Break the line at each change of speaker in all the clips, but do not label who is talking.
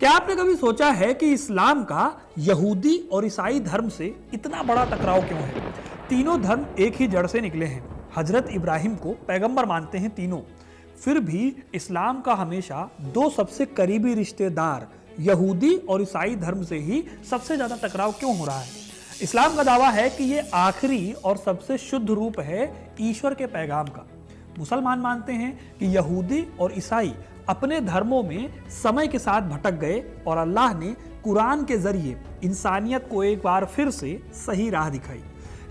क्या आपने कभी सोचा है कि इस्लाम का यहूदी और ईसाई धर्म से इतना बड़ा टकराव क्यों है? तीनों धर्म एक ही जड़ से निकले हैं। हजरत इब्राहिम को पैगंबर मानते हैं तीनों। फिर भी इस्लाम का हमेशा दो सबसे करीबी रिश्तेदार यहूदी और ईसाई धर्म से ही सबसे ज्यादा टकराव क्यों हो रहा है? इस्लाम का दावा है कि ये आखिरी और सबसे शुद्ध रूप है ईश्वर के पैगाम का। मुसलमान मानते हैं कि यहूदी और ईसाई अपने धर्मों में समय के साथ भटक गए और अल्लाह ने कुरान के जरिए इंसानियत को एक बार फिर से सही राह दिखाई।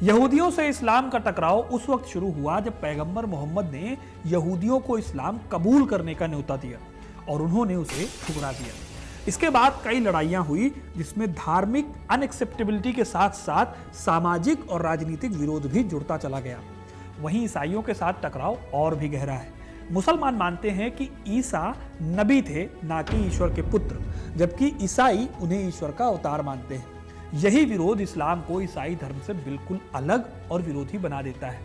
यहूदियों से इस्लाम का टकराव उस वक्त शुरू हुआ जब पैगंबर मोहम्मद ने यहूदियों को इस्लाम कबूल करने का न्योता दिया और उन्होंने उसे ठुकरा दिया। इसके बाद कई लड़ाइयां हुई जिसमें धार्मिक अनएक्सेप्टेबिलिटी के साथ साथ सामाजिक और राजनीतिक विरोध भी जुड़ता चला गया। वहीं ईसाइयों के साथ टकराव और भी गहरा है। मुसलमान मानते हैं कि ईसा नबी थे, ना कि ईश्वर के पुत्र, जबकि ईसाई उन्हें ईश्वर का अवतार मानते हैं। यही विरोध इस्लाम को ईसाई धर्म से बिल्कुल अलग और विरोधी बना देता है।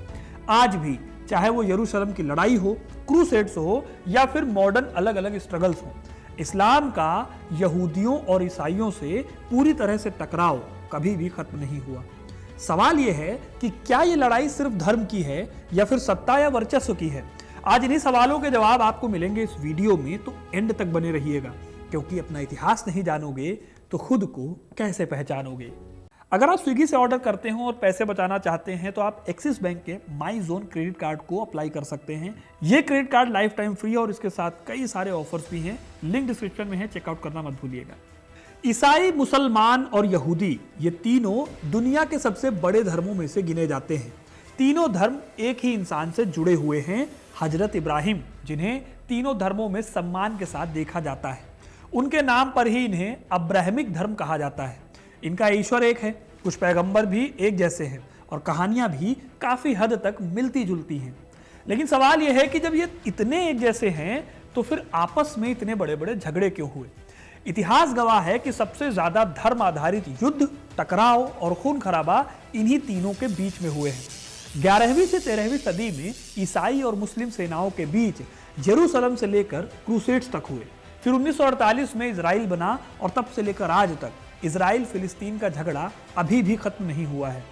आज भी चाहे वो यरूशलेम की लड़ाई हो, क्रूसेड्स हो या फिर मॉडर्न अलग अलग स्ट्रगल्स हो, इस्लाम का यहूदियों और ईसाइयों से पूरी तरह से टकराव कभी भी खत्म नहीं हुआ। सवाल यह है कि क्या ये लड़ाई सिर्फ धर्म की है या फिर सत्ता या वर्चस्व की है? आज इन्हीं सवालों के जवाब आपको मिलेंगे इस वीडियो में, तो एंड तक बने रहिएगा, क्योंकि अपना इतिहास नहीं जानोगे तो खुद को कैसे पहचानोगे। अगर आप स्विगी से ऑर्डर करते हो और पैसे बचाना चाहते हैं तो आप एक्सिस बैंक के माई जोन क्रेडिट कार्ड को अप्लाई कर सकते हैं। ये credit card life time free है और इसके साथ कई सारे ऑफर्स भी हैं। लिंक डिस्क्रिप्शन में है, चेकआउट करना मत भूलिएगा। ईसाई, मुसलमान और यहूदी ये तीनों दुनिया के सबसे बड़े धर्मों में से गिने जाते हैं। तीनों धर्म एक ही इंसान से जुड़े हुए हैं, हजरत इब्राहिम, जिन्हें तीनों धर्मों में सम्मान के साथ देखा जाता है। उनके नाम पर ही इन्हें अब्राहमिक धर्म कहा जाता है। इनका ईश्वर एक है, कुछ पैगंबर भी एक जैसे हैं और कहानियां भी काफी हद तक मिलती जुलती हैं। लेकिन सवाल यह है कि जब ये इतने एक जैसे हैं तो फिर आपस में इतने बड़े बड़े झगड़े क्यों हुए? इतिहास गवाह है कि सबसे ज्यादा धर्म आधारित युद्ध, टकराव और खून खराबा इन्हीं तीनों के बीच में हुए हैं। 11वीं से 13वीं सदी में ईसाई और मुस्लिम सेनाओं के बीच जेरूसलम से लेकर क्रूसेड्स तक हुए। फिर 1948 में इजराइल बना और तब से लेकर आज तक इजराइल फिलिस्तीन का झगड़ा अभी भी खत्म नहीं हुआ है।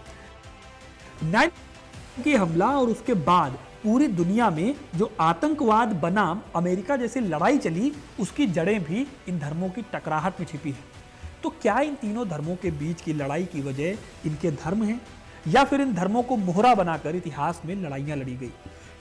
9/11 की हमला और उसके बाद पूरी दुनिया में जो आतंकवाद बनाम अमेरिका जैसी लड़ाई चली, उसकी जड़ें भी इन धर्मों की टकराहट में छिपी है। तो क्या इन तीनों धर्मों के बीच की लड़ाई की वजह इनके धर्म है या फिर इन धर्मों को मोहरा बनाकर इतिहास में लड़ाइयां लड़ी गई?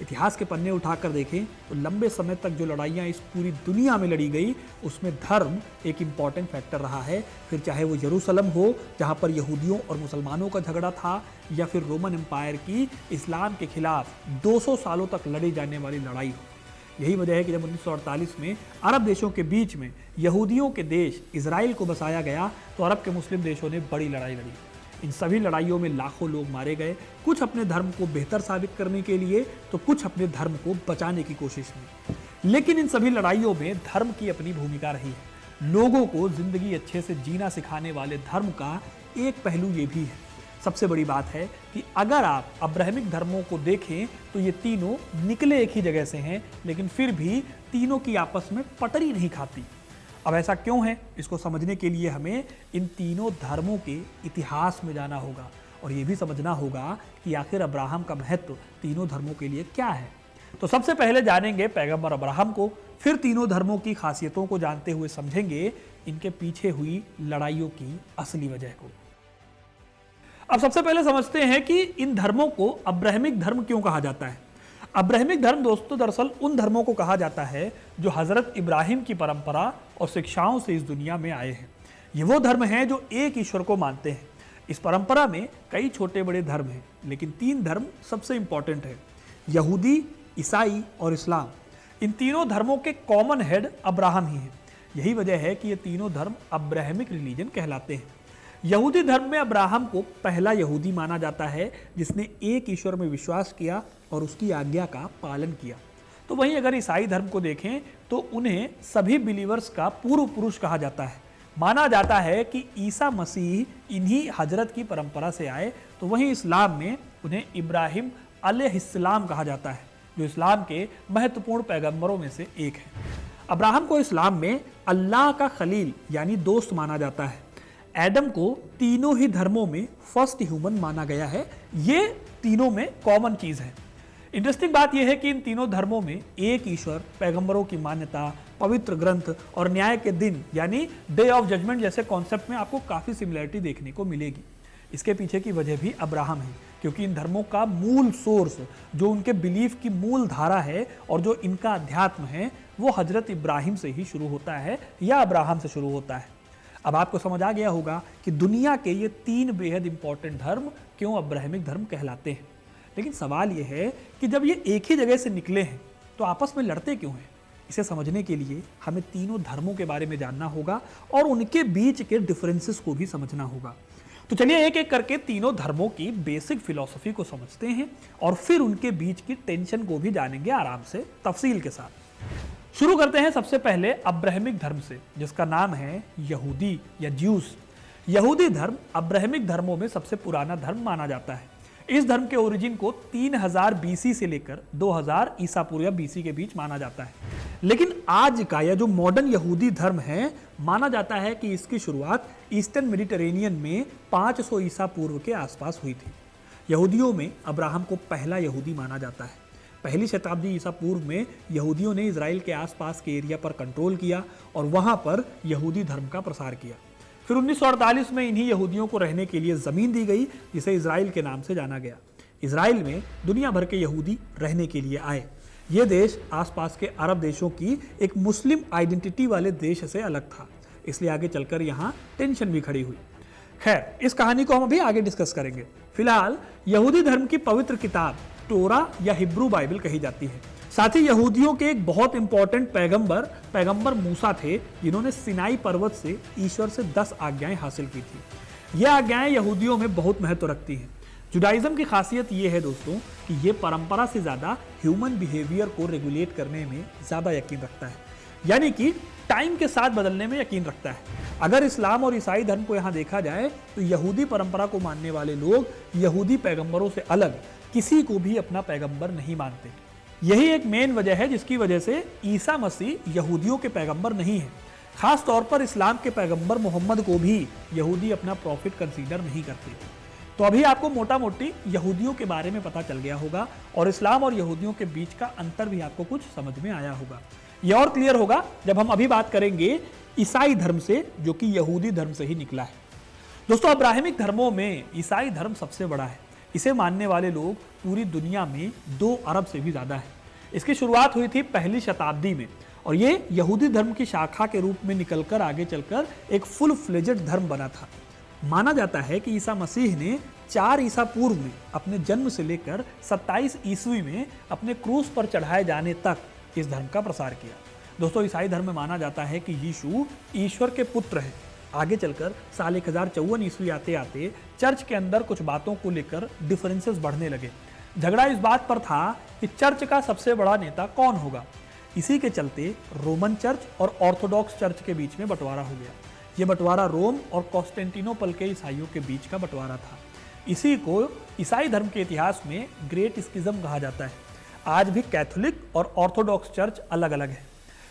इतिहास के पन्ने उठाकर देखें तो लंबे समय तक जो लड़ाइयां इस पूरी दुनिया में लड़ी गई, उसमें धर्म एक इंपॉर्टेंट फैक्टर रहा है। फिर चाहे वो यरूशलेम हो जहां पर यहूदियों और मुसलमानों का झगड़ा था, या फिर रोमन एम्पायर की इस्लाम के खिलाफ 200 सालों तक लड़ी जाने वाली लड़ाई हो। यही वजह है कि जब 1948 में अरब देशों के बीच में यहूदियों के देश इजराइल को बसाया गया तो अरब के मुस्लिम देशों ने बड़ी लड़ाई लड़ी। इन सभी लड़ाइयों में लाखों लोग मारे गए, कुछ अपने धर्म को बेहतर साबित करने के लिए तो कुछ अपने धर्म को बचाने की कोशिश में। लेकिन इन सभी लड़ाइयों में धर्म की अपनी भूमिका रही है। लोगों को जिंदगी अच्छे से जीना सिखाने वाले धर्म का एक पहलू ये भी है। सबसे बड़ी बात है कि अगर आप अब्राहमिक धर्मों को देखें तो ये तीनों निकले एक ही जगह से हैं, लेकिन फिर भी तीनों की आपस में पटरी नहीं खाती। अब ऐसा क्यों है, इसको समझने के लिए हमें इन तीनों धर्मों के इतिहास में जाना होगा और ये भी समझना होगा कि आखिर अब्राहम का महत्व तीनों धर्मों के लिए क्या है। तो सबसे पहले जानेंगे पैगंबर अब्राहम को, फिर तीनों धर्मों की खासियतों को जानते हुए समझेंगे इनके पीछे हुई लड़ाइयों की असली वजह को। अब सबसे पहले समझते हैं कि इन धर्मों को अब्राहमिक धर्म क्यों कहा जाता है। अब्राहमिक धर्म दोस्तों दरअसल उन धर्मों को कहा जाता है जो हजरत इब्राहिम की परंपरा और शिक्षाओं से इस दुनिया में आए हैं। ये वो धर्म हैं जो एक ईश्वर को मानते हैं। इस परंपरा में कई छोटे बड़े धर्म हैं, लेकिन 3 धर्म सबसे इंपॉर्टेंट है, यहूदी, ईसाई और इस्लाम। इन तीनों धर्मों के कॉमन हेड अब्राहम ही हैं। यही वजह है कि ये तीनों धर्म अब्राहमिक रिलीजन कहलाते हैं। यहूदी धर्म में अब्राहम को पहला यहूदी माना जाता है जिसने एक ईश्वर में विश्वास किया और उसकी आज्ञा का पालन किया। तो वहीं अगर ईसाई धर्म को देखें तो उन्हें सभी बिलीवर्स का पूर्व पुरुष कहा जाता है। माना जाता है कि ईसा मसीह इन्हीं हजरत की परंपरा से आए। तो वहीं इस्लाम में उन्हें इब्राहिम अलैहिस्सलाम कहा जाता है, जो इस्लाम के महत्वपूर्ण पैगंबरों में से एक है। अब्राहम को इस्लाम में अल्लाह का खलील यानी दोस्त माना जाता है। एडम को तीनों ही धर्मों में फर्स्ट ह्यूमन माना गया है। ये तीनों में कॉमन चीज है। इंटरेस्टिंग बात यह है कि इन तीनों धर्मों में एक ईश्वर, पैगंबरों की मान्यता, पवित्र ग्रंथ और न्याय के दिन यानी डे ऑफ जजमेंट जैसे कॉन्सेप्ट में आपको काफी सिमिलरिटी देखने को मिलेगी। इसके पीछे की वजह भी अब्राहम है, क्योंकि इन धर्मों का मूल सोर्स, जो उनके बिलीफ की मूल धारा है और जो इनका अध्यात्म है, वो हजरत इब्राहिम से ही शुरू होता है या अब्राहम से शुरू होता है। अब आपको समझ आ गया होगा कि दुनिया के ये 3 बेहद इंपॉर्टेंट धर्म क्यों अब्राहमिक धर्म कहलाते हैं। लेकिन सवाल यह है कि जब ये एक ही जगह से निकले हैं तो आपस में लड़ते क्यों हैं? इसे समझने के लिए हमें तीनों धर्मों के बारे में जानना होगा और उनके बीच के डिफरेंसेस को भी समझना होगा। तो चलिए एक एक करके तीनों धर्मों की बेसिक फिलॉसफी को समझते हैं और फिर उनके बीच की टेंशन को भी जानेंगे आराम से, तफसील के साथ। शुरू करते हैं सबसे पहले अब्राहमिक धर्म से, जिसका नाम है यहूदी या ज्यूस। यहूदी धर्म अब्राहमिक धर्मों में सबसे पुराना धर्म माना जाता है। इस धर्म के ओरिजिन को 3000 बीसी से लेकर 2000 ईसा पूर्व या बीसी के बीच माना जाता है। लेकिन आज का या जो मॉडर्न यहूदी धर्म है, माना जाता है कि इसकी शुरुआत ईस्टर्न मेडिटेरेनियन में 500 ईसा पूर्व के आसपास हुई थी। यहूदियों में अब्राहम को पहला यहूदी माना जाता है। पहली शताब्दी ईसा पूर्व में यहूदियों ने इजराइल के आसपास के एरिया पर कंट्रोल किया और वहां पर यहूदी धर्म का प्रसार किया। फिर 1948 में इन्हीं यहूदियों को रहने के लिए जमीन दी गई, जिसे इजराइल के नाम से जाना गया। इजराइल में दुनिया भर के यहूदी रहने के लिए आए। ये देश आसपास के अरब देशों की एक मुस्लिम आइडेंटिटी वाले देश से अलग था, इसलिए आगे चलकर यहाँ टेंशन भी खड़ी हुई। खैर, इस कहानी को हम अभी आगे डिस्कस करेंगे। फिलहाल यहूदी धर्म की पवित्र किताब टोरा या हिब्रू बाइबल कही जाती है। साथ ही यहूदियों के एक बहुत इंपॉर्टेंट पैगंबर मूसा थे, जिन्होंने सिनाई पर्वत से ईश्वर से 10 आज्ञाएं हासिल की थी। ये आज्ञाएं यहूदियों में बहुत महत्व रखती हैं। जुडाइज्म की खासियत ये है दोस्तों कि ये परंपरा से ज्यादा ह्यूमन बिहेवियर को रेगुलेट करने में ज्यादा यकीन रखता है, यानी कि टाइम के साथ बदलने में यकीन रखता है। अगर इस्लाम और ईसाई धर्म को यहाँ देखा जाए तो यहूदी परंपरा को मानने वाले लोग यहूदी पैगंबरों से अलग किसी को भी अपना पैगंबर नहीं मानते। यही एक मेन वजह है जिसकी वजह से ईसा मसीह यहूदियों के पैगंबर नहीं है। खास तौर पर इस्लाम के पैगंबर मोहम्मद को भी यहूदी अपना प्रॉफिट कंसीडर नहीं करते। तो अभी आपको मोटा मोटी यहूदियों के बारे में पता चल गया होगा और इस्लाम और यहूदियों के बीच का अंतर भी आपको कुछ समझ में आया होगा। यह और क्लियर होगा जब हम अभी बात करेंगे ईसाई धर्म से, जो कि यहूदी धर्म से ही निकला है। दोस्तों, अब्राहमिक धर्मों में ईसाई धर्म सबसे बड़ा है। इसे मानने वाले लोग पूरी दुनिया में 2 अरब से भी ज्यादा है। इसकी शुरुआत हुई थी पहली शताब्दी में और ये यहूदी धर्म की शाखा के रूप में निकलकर आगे चलकर एक फुल फ्लेजेड धर्म बना था। माना जाता है कि ईसा मसीह ने 4 ईसा पूर्व में अपने जन्म से लेकर 27 ईस्वी में अपने क्रूस पर चढ़ाए जाने तक इस धर्म का प्रसार किया। दोस्तों, ईसाई धर्म में माना जाता है कि यीशु ईश्वर के पुत्र हैं। आगे चलकर साल 1054 ईस्वी आते आते चर्च के अंदर कुछ बातों को लेकर डिफरेंसेस बढ़ने लगे। झगड़ा इस बात पर था कि चर्च का सबसे बड़ा नेता कौन होगा। इसी के चलते रोमन चर्च और ऑर्थोडॉक्स चर्च के बीच में बंटवारा हो गया। यह बंटवारा रोम और कॉन्स्टेंटिनोपल के ईसाइयों के बीच का बंटवारा था। इसी को ईसाई धर्म के इतिहास में ग्रेट स्किज्म कहा जाता है। आज भी कैथोलिक और ऑर्थोडॉक्स चर्च अलग अलग है,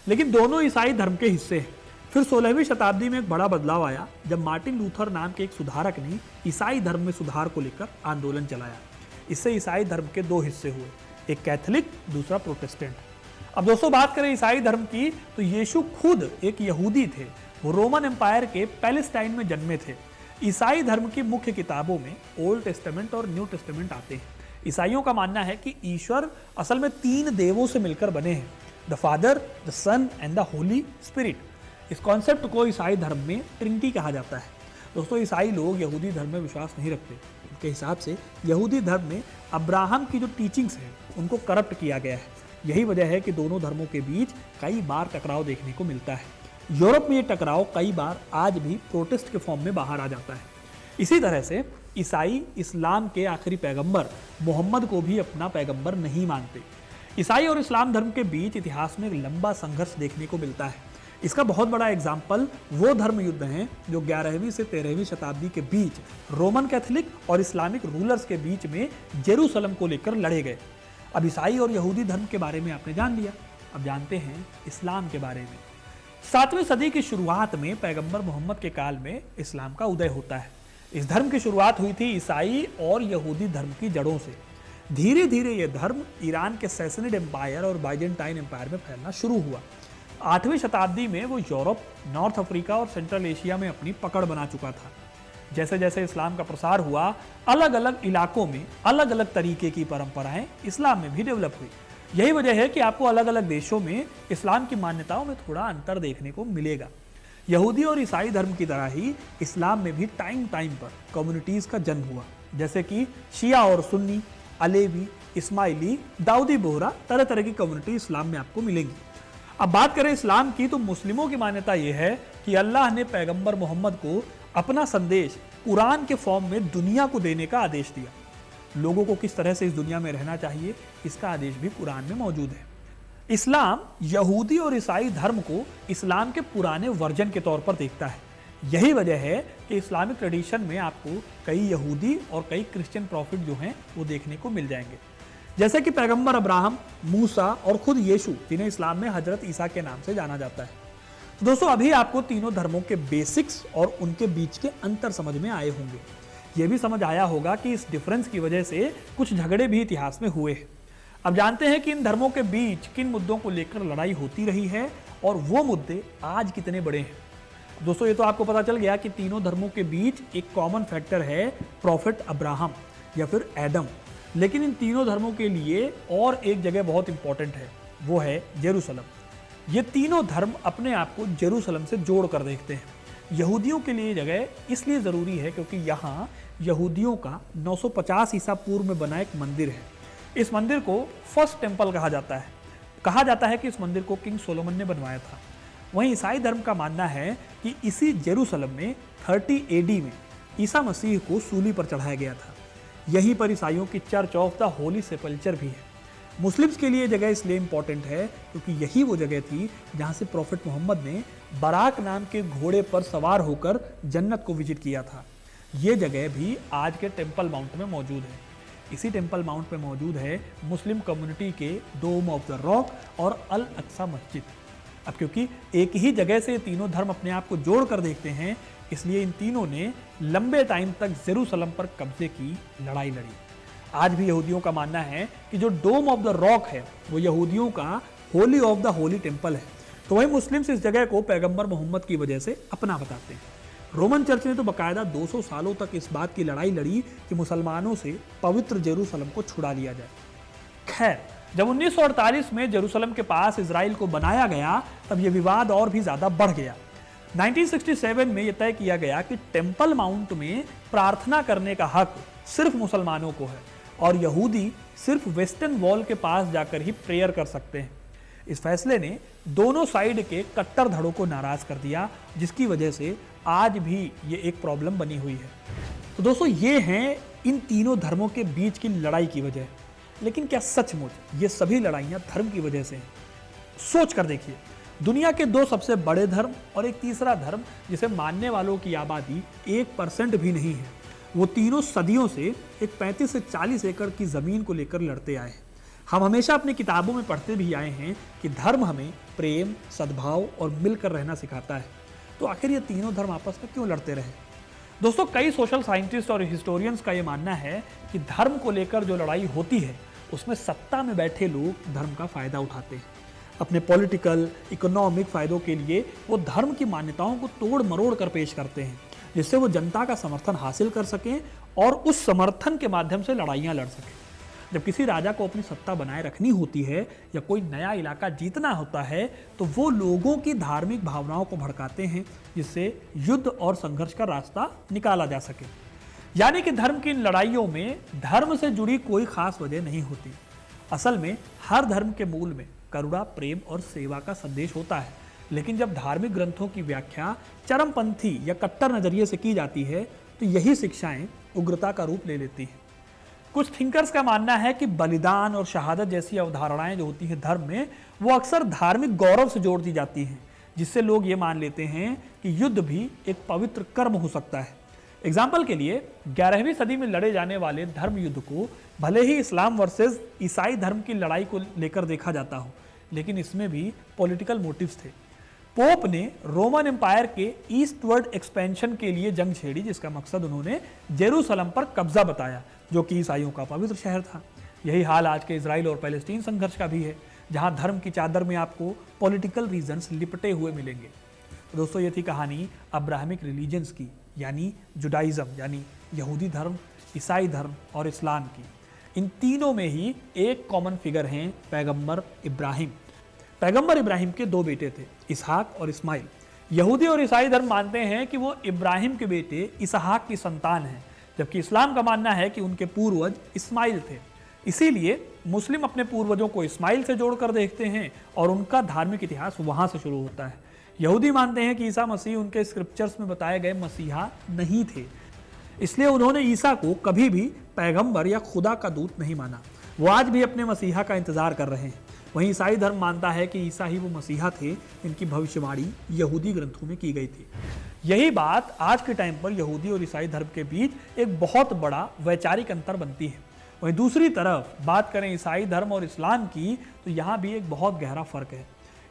लेकिन दोनों ईसाई धर्म के हिस्से हैं। फिर 16वीं शताब्दी में एक बड़ा बदलाव आया जब मार्टिन लूथर नाम के एक सुधारक ने ईसाई धर्म में सुधार को लेकर आंदोलन चलाया। इससे ईसाई धर्म के 2 हिस्से हुए, एक कैथोलिक, दूसरा प्रोटेस्टेंट। अब दोस्तों, बात करें ईसाई धर्म की तो यीशु खुद एक यहूदी थे। वो रोमन एम्पायर के पैलेस्टाइन में जन्मे थे। ईसाई धर्म की मुख्य किताबों में ओल्ड टेस्टामेंट और न्यू टेस्टामेंट आते हैं। ईसाइयों का मानना है कि ईश्वर असल में 3 देवों से मिलकर बने हैं, the Father, the Son and the Holy Spirit. इस कॉन्सेप्ट को ईसाई धर्म में ट्रिनिटी कहा जाता है। दोस्तों, ईसाई लोग यहूदी धर्म में विश्वास नहीं रखते। उनके हिसाब से यहूदी धर्म में अब्राहम की जो टीचिंग्स हैं उनको करप्ट किया गया है। यही वजह है कि दोनों धर्मों के बीच कई बार टकराव देखने को मिलता है। यूरोप में ये टकराव कई बार आज भी प्रोटेस्ट के फॉर्म में बाहर आ जाता है। इसी तरह से ईसाई इस्लाम के आखिरी पैगंबर मोहम्मद को भी अपना पैगंबर नहीं मानते। ईसाई और इस्लाम धर्म के बीच इतिहास में एक लंबा संघर्ष देखने को मिलता है। इसका बहुत बड़ा एग्जाम्पल वो धर्म युद्ध हैं जो 11वीं से 13वीं शताब्दी के बीच रोमन कैथोलिक और इस्लामिक रूलर्स के बीच में जेरूसलम को लेकर लड़े गए। अब ईसाई और यहूदी धर्म के बारे में आपने जान लिया, अब जानते हैं इस्लाम के बारे में। 7वीं सदी की शुरुआत में पैगंबर मोहम्मद के काल में इस्लाम का उदय होता है। इस धर्म की शुरुआत हुई थी ईसाई और यहूदी धर्म की जड़ों से। धीरे धीरे यह धर्म ईरान के सैसनिड एम्पायर और बाइजेंटाइन एम्पायर में फैलना शुरू हुआ। 8वीं शताब्दी में वो यूरोप, नॉर्थ अफ्रीका और सेंट्रल एशिया में अपनी पकड़ बना चुका था। जैसे जैसे इस्लाम का प्रसार हुआ, अलग अलग इलाकों में अलग अलग तरीके की परंपराएं इस्लाम में भी डेवलप हुई। यही वजह है कि आपको अलग अलग देशों में इस्लाम की मान्यताओं में थोड़ा अंतर देखने को मिलेगा। यहूदी और ईसाई धर्म की तरह ही इस्लाम में भी टाइम टाइम पर कम्युनिटीज का जन्म हुआ, जैसे कि शिया और सुन्नी, अलेवी, इस्माइली, दाऊदी बोहरा, तरह तरह की कम्युनिटी इस्लाम में आपको मिलेंगी। अब बात करें इस्लाम की, तो मुस्लिमों की मान्यता यह है कि अल्लाह ने पैगंबर मोहम्मद को अपना संदेश कुरान के फॉर्म में दुनिया को देने का आदेश दिया। लोगों को किस तरह से इस दुनिया में रहना चाहिए, इसका आदेश भी कुरान में मौजूद है। इस्लाम यहूदी और ईसाई धर्म को इस्लाम के पुराने वर्जन के तौर पर देखता है। यही वजह है कि इस्लामिक ट्रेडिशन में आपको कई यहूदी और कई क्रिश्चियन प्रॉफिट जो हैं वो देखने को मिल जाएंगे, जैसे कि पैगंबर अब्राहम, मूसा और खुद यीशु, जिन्हें इस्लाम में हजरत ईसा के नाम से जाना जाता है। तो दोस्तों, अभी आपको तीनों धर्मों के बेसिक्स और उनके बीच के अंतर समझ में आए होंगे। यह भी समझ आया होगा कि इस डिफरेंस की वजह से कुछ झगड़े भी इतिहास में हुए हैं। अब जानते हैं कि इन धर्मों के बीच किन मुद्दों को लेकर लड़ाई होती रही है और वो मुद्दे आज कितने बड़े हैं। दोस्तों, ये तो आपको पता चल गया कि तीनों धर्मों के बीच एक कॉमन फैक्टर है प्रॉफिट अब्राहम या फिर एडम। लेकिन इन तीनों धर्मों के लिए और एक जगह बहुत इंपॉर्टेंट है, वो है जेरूसलम। ये तीनों धर्म अपने आप को जेरूसलम से जोड़ कर देखते हैं। यहूदियों के लिए जगह इसलिए ज़रूरी है क्योंकि यहाँ यहूदियों का 950 ईसा पूर्व में बना एक मंदिर है। इस मंदिर को फर्स्ट टेम्पल कहा जाता है। कहा जाता है कि इस मंदिर को किंग सोलोमन ने बनवाया था। वहीं ईसाई धर्म का मानना है कि इसी जेरूसलम में 30 AD में ईसा मसीह को सूली पर चढ़ाया गया था। यहीं पर ईसाइयों की चर्च ऑफ द होली सेपल्चर भी है। मुस्लिम्स के लिए जगह इसलिए इंपॉर्टेंट है क्योंकि यही वो जगह थी जहां से प्रॉफिट मोहम्मद ने बराक नाम के घोड़े पर सवार होकर जन्नत को विजिट किया था। ये जगह भी आज के टेम्पल माउंट में मौजूद है। इसी टेम्पल माउंट में मौजूद है मुस्लिम कम्युनिटी के डोम ऑफ द रॉक और अल अक्सा मस्जिद। अब क्योंकि एक ही जगह से तीनों धर्म अपने आप को जोड़ कर देखते हैं, इसलिए इन तीनों ने लंबे टाइम तक जेरूसलम पर कब्जे की लड़ाई लड़ी। आज भी यहूदियों का मानना है कि जो डोम ऑफ द रॉक है वो यहूदियों का Holi of the Holi temple है, तो वही मुस्लिम्स इस जगह को पैगंबर मोहम्मद की वजह से अपना बताते हैं। रोमन चर्च ने तो बाकायदा 200 सालों तक इस बात की लड़ाई लड़ी कि मुसलमानों से पवित्र जेरूसलम को छुड़ा लिया जाए। खैर, जब 1948 में जेरूसलम के पास इजराइल को बनाया गया, तब यह विवाद और भी ज्यादा बढ़ गया। 1967 में यह तय किया गया कि टेम्पल माउंट में प्रार्थना करने का हक सिर्फ मुसलमानों को है और यहूदी सिर्फ वेस्टर्न वॉल के पास जाकर ही प्रेयर कर सकते हैं। इस फैसले ने दोनों साइड के कट्टर धड़ों को नाराज कर दिया, जिसकी वजह से आज भी ये एक प्रॉब्लम बनी हुई है। तो दोस्तों, ये हैं इन तीनों धर्मों के बीच की लड़ाई की वजह। लेकिन क्या सचमुच ये सभी लड़ाइयाँ धर्म की वजह से हैं? सोच कर देखिए, दुनिया के दो सबसे बड़े धर्म और एक तीसरा धर्म जिसे मानने वालों की आबादी 1% भी नहीं है, वो तीनों सदियों से एक 35 से 40 एकड़ की ज़मीन को लेकर लड़ते आए हैं। हम हमेशा अपनी किताबों में पढ़ते भी आए हैं कि धर्म हमें प्रेम, सद्भाव और मिलकर रहना सिखाता है। तो आखिर ये तीनों धर्म आपस में क्यों लड़ते रहे? दोस्तों, कई सोशल साइंटिस्ट और हिस्टोरियंस का ये मानना है कि धर्म को लेकर जो लड़ाई होती है उसमें सत्ता में बैठे लोग धर्म का फायदा उठाते हैं। अपने पॉलिटिकल, इकोनॉमिक फायदों के लिए वो धर्म की मान्यताओं को तोड़ मरोड़ कर पेश करते हैं, जिससे वो जनता का समर्थन हासिल कर सकें और उस समर्थन के माध्यम से लड़ाइयाँ लड़ सकें। जब किसी राजा को अपनी सत्ता बनाए रखनी होती है या कोई नया इलाका जीतना होता है, तो वो लोगों की धार्मिक भावनाओं को भड़काते हैं, जिससे युद्ध और संघर्ष का रास्ता निकाला जा सके। यानी कि धर्म की इन लड़ाइयों में धर्म से जुड़ी कोई खास वजह नहीं होती। असल में हर धर्म के मूल में करुणा, प्रेम और सेवा का संदेश होता है। लेकिन जब धार्मिक ग्रंथों की व्याख्या चरमपंथी या कट्टर नजरिए से की जाती है, तो यही शिक्षाएं उग्रता का रूप ले लेती हैं। कुछ थिंकर्स का मानना है कि बलिदान और शहादत जैसी अवधारणाएं जो होती हैं धर्म में, वो अक्सर धार्मिक गौरव से जोड़ दी जाती हैं, जिससे लोग ये मान लेते हैं कि युद्ध भी एक पवित्र कर्म हो सकता है। एग्जाम्पल के लिए 11वीं सदी में लड़े जाने वाले धर्म युद्ध को भले ही इस्लाम वर्सेस ईसाई धर्म की लड़ाई को लेकर देखा जाता हो, लेकिन इसमें भी पॉलिटिकल मोटिव्स थे। पोप ने रोमन एम्पायर के ईस्टवर्ड एक्सपेंशन के लिए जंग छेड़ी, जिसका मकसद उन्होंने जेरूसलम पर कब्जा बताया, जो कि ईसाइयों का पवित्र शहर था। यही हाल आज के इजराइल और पैलेस्टीन संघर्ष का भी है, जहां धर्म की चादर में आपको पॉलिटिकल रीजंस लिपटे हुए मिलेंगे। तो दोस्तों, ये थी कहानी अब्राहमिक रिलीजन्स की, यानी जुडाइज्म यानी यहूदी धर्म, ईसाई धर्म और इस्लाम की। इन तीनों में ही एक कॉमन फिगर हैं पैगंबर इब्राहिम। पैगंबर इब्राहिम के दो बेटे थे, इसहाक और इस्माइल। यहूदी और ईसाई धर्म मानते हैं कि वो इब्राहिम के बेटे इसहाक की संतान हैं, जबकि इस्लाम का मानना है कि उनके पूर्वज इस्माइल थे। इसीलिए मुस्लिम अपने पूर्वजों को इस्माइल से जोड़कर देखते हैं और उनका धार्मिक इतिहास वहां से शुरू होता है। यहूदी मानते हैं कि ईसा मसीह उनके स्क्रिप्चर्स में बताए गए मसीहा नहीं थे, इसलिए उन्होंने ईसा को कभी भी पैगंबर या खुदा का दूत नहीं माना। वो आज भी अपने मसीहा का इंतजार कर रहे हैं। वहीं ईसाई धर्म मानता है कि ईसा ही वो मसीहा थे जिनकी भविष्यवाणी यहूदी ग्रंथों में की गई थी। यही बात आज के टाइम पर यहूदी और ईसाई धर्म के बीच एक बहुत बड़ा वैचारिक अंतर बनती है। वहीं दूसरी तरफ बात करें ईसाई धर्म और इस्लाम की, तो यहाँ भी एक बहुत गहरा फर्क है।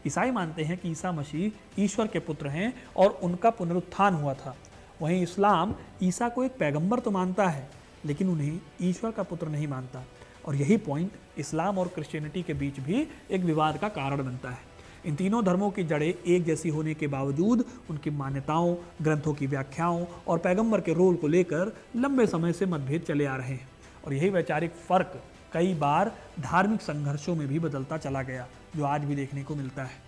ईसाई मानते हैं कि ईसा मसीह ईश्वर के पुत्र हैं और उनका पुनरुत्थान हुआ था। वहीं इस्लाम ईसा को एक पैगंबर तो मानता है, लेकिन उन्हें ईश्वर का पुत्र नहीं मानता। और यही पॉइंट इस्लाम और क्रिश्चियनिटी के बीच भी एक विवाद का कारण बनता है। इन तीनों धर्मों की जड़ें एक जैसी होने के बावजूद उनकी मान्यताओं, ग्रंथों की व्याख्याओं और पैगंबर के रोल को लेकर लंबे समय से मतभेद चले आ रहे हैं। और यही वैचारिक फर्क कई बार धार्मिक संघर्षों में भी बदलता चला गया, जो आज भी देखने को मिलता है।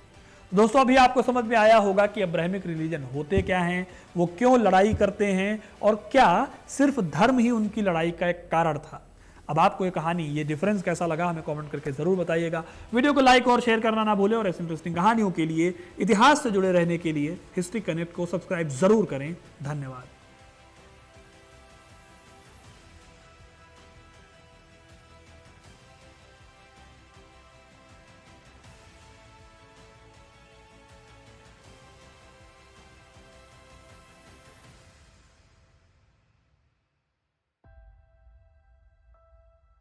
दोस्तों, अभी आपको समझ में आया होगा कि अब्राहमिक रिलीजन होते क्या हैं, वो क्यों लड़ाई करते हैं और क्या सिर्फ धर्म ही उनकी लड़ाई का एक कारण था। अब आपको ये कहानी, ये डिफरेंस कैसा लगा, हमें कमेंट करके जरूर बताइएगा। वीडियो को लाइक और शेयर करना ना भूलें और ऐसी इंटरेस्टिंग कहानियों के लिए, इतिहास से जुड़े रहने के लिए हिस्ट्री कनेक्ट को सब्सक्राइब जरूर करें। धन्यवाद।